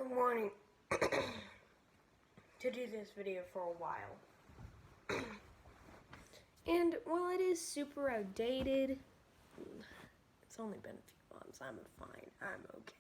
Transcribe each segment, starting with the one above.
been wanting to do this video for a while. And while it is super outdated, it's only been a few months. I'm fine. I'm okay.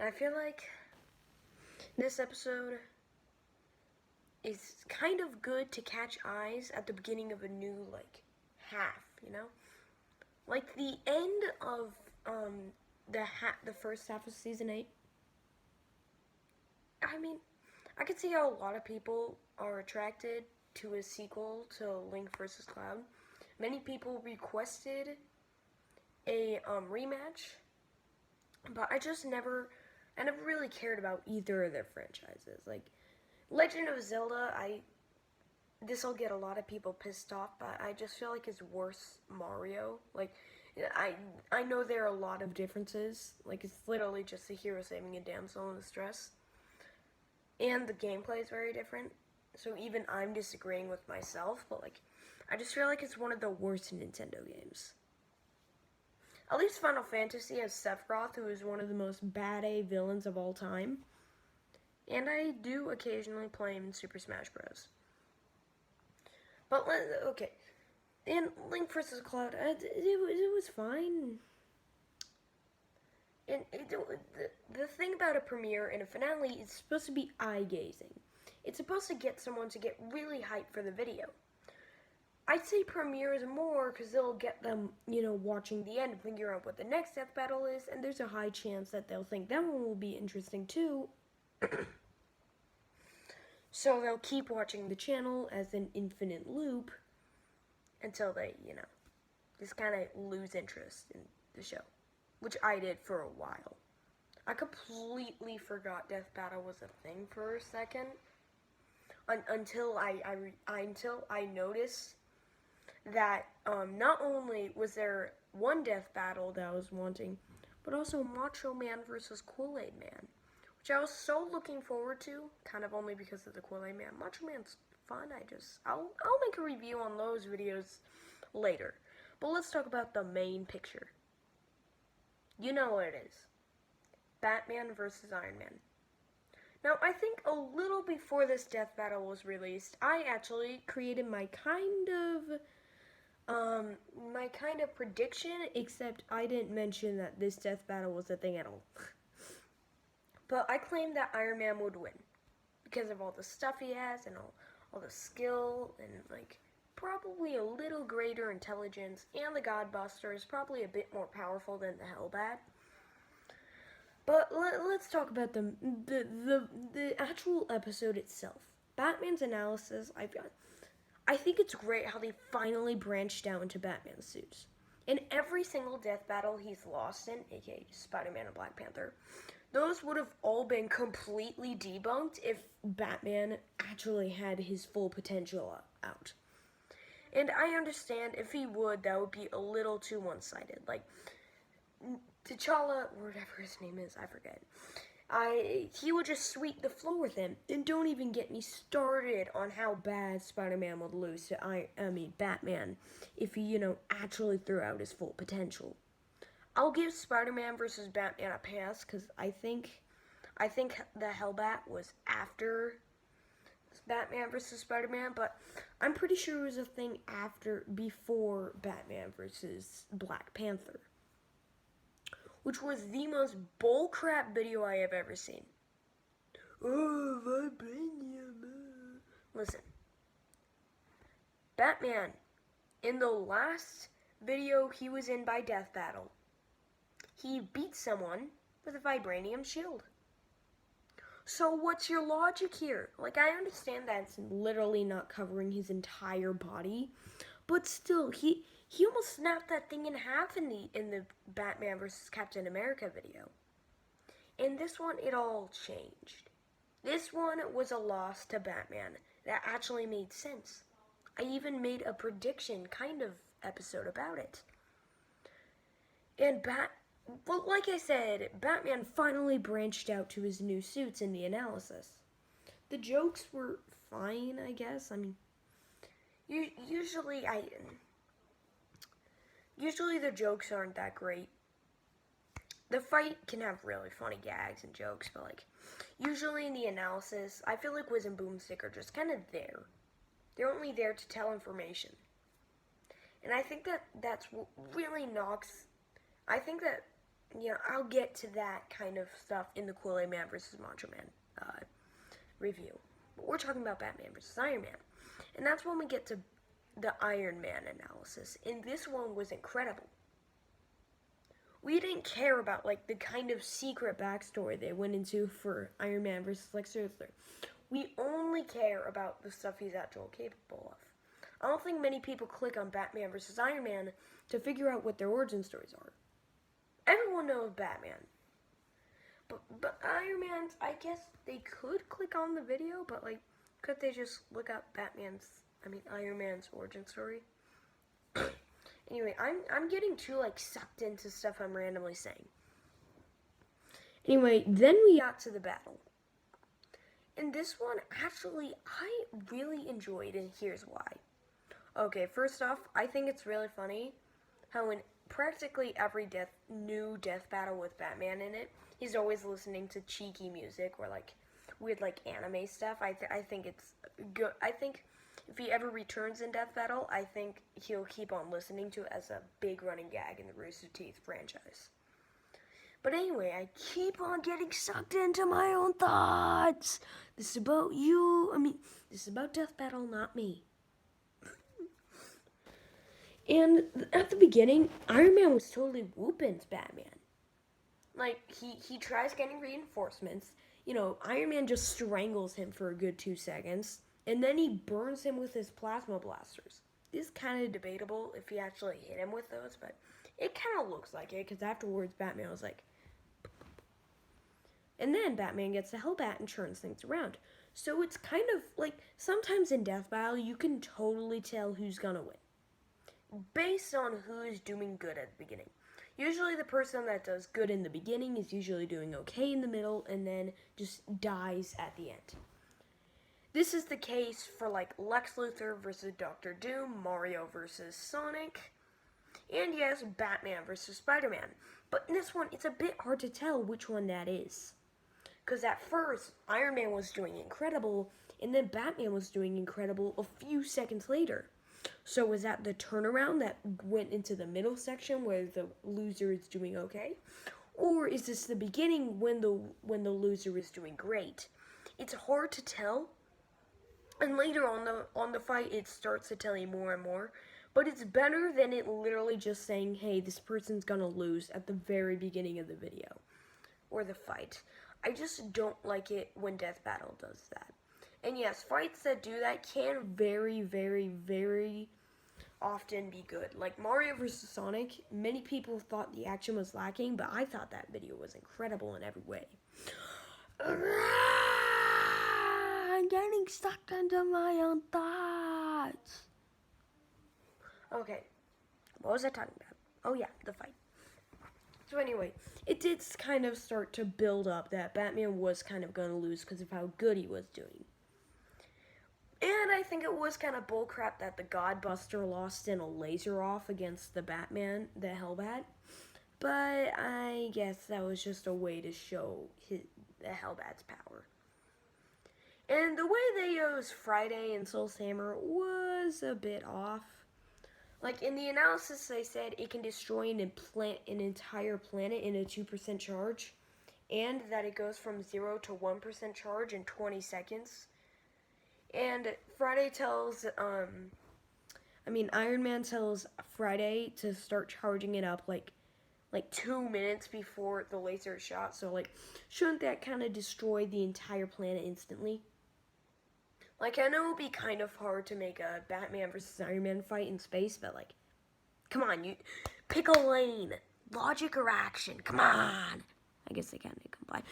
I feel like this episode is kind of good to catch eyes at the beginning of a new, half, you know? Like, the end of, the first half of Season 8. I mean, I could see how a lot of people are attracted to a sequel to Link vs. Cloud. Many people requested a rematch, but I never really cared about either of their franchises. Like, Legend of Zelda, this'll get a lot of people pissed off, but I just feel like it's worse Mario. Like, I know there are a lot of differences. Like, it's literally just a hero saving a damsel in distress. And the gameplay is very different. So even I'm disagreeing with myself, but I just feel like it's one of the worst Nintendo games. At least Final Fantasy has Sephiroth, who is one of the most bad-A villains of all time. And I do occasionally play him in Super Smash Bros. But, okay. And Link vs. Cloud, it was fine. And the thing about a premiere and a finale is supposed to be eye-gazing. It's supposed to get someone to get really hyped for the video. I'd say premieres more because they'll get them, watching the end and figuring out what the next death battle is, and there's a high chance that they'll think that one will be interesting too. So they'll keep watching the channel as an infinite loop until they, just kind of lose interest in the show. Which I did for a while. I completely forgot Death Battle was a thing for a second. Until I noticed that not only was there one Death Battle that I was wanting, but also Macho Man versus Kool-Aid Man. Which I was so looking forward to, kind of only because of the Kool-Aid Man. Macho Man's fun, I'll make a review on those videos later. But let's talk about the main picture. You know what it is. Batman versus Iron Man. Now, I think a little before this death battle was released, I actually created my kind of prediction, except I didn't mention that this death battle was a thing at all. But I claimed that Iron Man would win because of all the stuff he has and all the skill and probably a little greater intelligence, and the Godbuster is probably a bit more powerful than the Hellbat. But let's talk about the actual episode itself. Batman's analysis, I think it's great how they finally branched out into Batman's suits. In every single death battle he's lost in, aka Spider-Man and Black Panther, those would have all been completely debunked if Batman actually had his full potential out. And I understand if he would, that would be a little too one-sided. Like, T'Challa, whatever his name is, I forget. He would just sweep the floor with him. And don't even get me started on how bad Spider-Man would lose to, Batman, if he, actually threw out his full potential. I'll give Spider-Man versus Batman a pass, because I think the Hellbat was after Batman versus Spider-Man, but I'm pretty sure it was a thing before Batman versus Black Panther, which was the most bullcrap video I have ever seen. Oh, vibranium. Listen, Batman, in the last video he was in by Death Battle, he beat someone with a vibranium shield. So what's your logic here? I understand that it's literally not covering his entire body, but still, he almost snapped that thing in half in the Batman vs. Captain America video. In this one, it all changed. This one was a loss to Batman that actually made sense. I even made a prediction kind of episode about it. And well, like I said, Batman finally branched out to his new suits in the analysis. The jokes were fine, I guess. Usually the jokes aren't that great. the fight can have really funny gags and jokes, but like usually in the analysis, I feel like Wiz and Boomstick are just kind of there. They're only there to tell information. And I think that's what really knocks. I think that, I'll get to that kind of stuff in the Kool-Aid Man versus Macho Man review. But we're talking about Batman versus Iron Man. And that's when we get to the Iron Man analysis. And this one was incredible. We didn't care about, like, the kind of secret backstory they went into for Iron Man versus Lex Luthor. We only care about the stuff he's actually capable of. I don't think many people click on Batman versus Iron Man to figure out what their origin stories are. Everyone knows Batman. But Iron Man's, I guess they could click on the video, but like, could they just look up Iron Man's origin story? Anyway, I'm getting too like sucked into stuff I'm randomly saying. Anyway, then we got to the battle. And this one, actually, I really enjoyed, and here's why. Okay, first off, I think it's really funny how in practically every new death battle with Batman in it, he's always listening to cheeky music or like weird like anime stuff. I think it's good. I think if he ever returns in Death Battle, I think he'll keep on listening to it as a big running gag in the Rooster Teeth franchise. But anyway, I keep on getting sucked into my own thoughts. This is about you. This is about Death Battle, not me. And at the beginning, Iron Man was totally whooping Batman. Like, he tries getting reinforcements. Iron Man just strangles him for a good 2 seconds. And then he burns him with his plasma blasters. This is kind of debatable if he actually hit him with those, but it kind of looks like it, because afterwards Batman was like... And then Batman gets the Hellbat and turns things around. So it's kind of like, sometimes in Death Battle, you can totally tell who's gonna win, based on who is doing good at the beginning. Usually the person that does good in the beginning is usually doing okay in the middle, and then just dies at the end. This is the case for like Lex Luthor versus Dr. Doom, Mario versus Sonic, and yes, Batman versus Spider-Man. But in this one, it's a bit hard to tell which one that is. Because at first, Iron Man was doing incredible, and then Batman was doing incredible a few seconds later. So was that the turnaround that went into the middle section where the loser is doing okay? Or is this the beginning when the loser is doing great? It's hard to tell. And later on the fight, it starts to tell you more and more. But it's better than it literally just saying, hey, this person's gonna lose at the very beginning of the video. Or the fight. I just don't like it when Death Battle does that. And yes, fights that do that can very, very, very often be good. Like Mario vs. Sonic, many people thought the action was lacking, but I thought that video was incredible in every way. I'm getting sucked into my own thoughts. Okay, what was I talking about? Oh yeah, the fight. So anyway, it did kind of start to build up that Batman was kind of going to lose because of how good he was doing. And I think it was kind of bullcrap that the Godbuster lost in a laser off against the Batman, the Hellbat. But I guess that was just a way to show the Hellbat's power. And the way they used Friday and Soul's Hammer was a bit off. Like in the analysis, they said it can destroy an entire planet in a 2% charge, and that it goes from 0 to 1% charge in 20 seconds. And Friday tells, Iron Man tells Friday to start charging it up like 2 minutes before the laser is shot. So like, shouldn't that kind of destroy the entire planet instantly? Like, I know it would be kind of hard to make a Batman versus Iron Man fight in space, but like, come on, you pick a lane, logic or action, come on. I guess they kind of combine.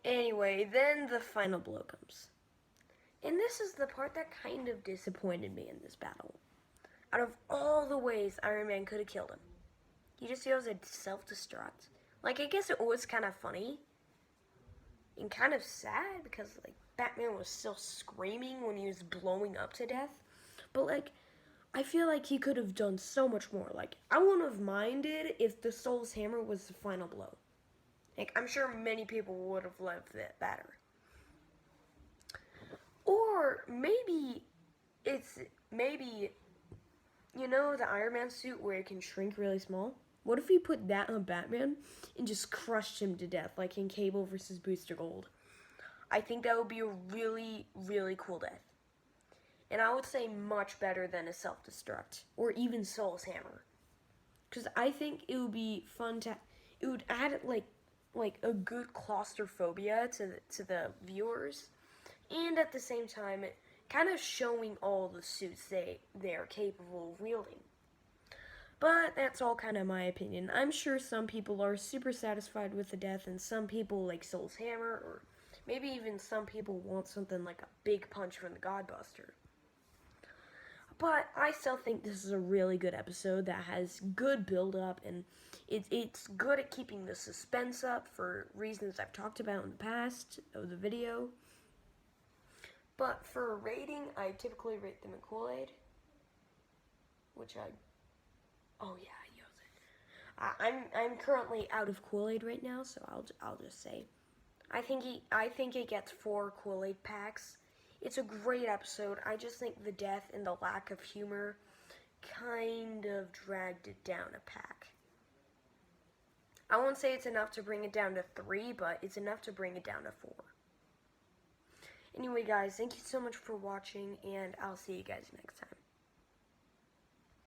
Anyway, then the final blow comes. And this is the part that kind of disappointed me in this battle. Out of all the ways Iron Man could have killed him, he just goes a self-destruct. Like, I guess it was kind of funny and kind of sad because, like, Batman was still screaming when he was blowing up to death. But, like, I feel like he could have done so much more. Like, I wouldn't have minded if the Soul's Hammer was the final blow. Like, I'm sure many people would have loved that better. Or maybe the Iron Man suit where it can shrink really small? What if he put that on Batman and just crushed him to death, like in Cable versus Booster Gold? I think that would be a really, really cool death. And I would say much better than a self-destruct or even Soul's Hammer. Because I think it would be fun to, it would add like a good claustrophobia to the viewers, and at the same time, kind of showing all the suits they are capable of wielding. But that's all kind of my opinion. I'm sure some people are super satisfied with the death, and some people like Soul's Hammer, or maybe even some people want something like a big punch from the Godbuster. But I still think this is a really good episode that has good build-up, and it's good at keeping the suspense up for reasons I've talked about in the past of the video. But for a rating, I typically rate them in Kool-Aid, which oh yeah, I use it. I'm currently out of Kool-Aid right now, so I'll just say, I think it gets 4 Kool-Aid packs. It's a great episode. I just think the death and the lack of humor kind of dragged it down a pack. I won't say it's enough to bring it down to 3, but it's enough to bring it down to 4. Anyway, guys, thank you so much for watching, and I'll see you guys next time.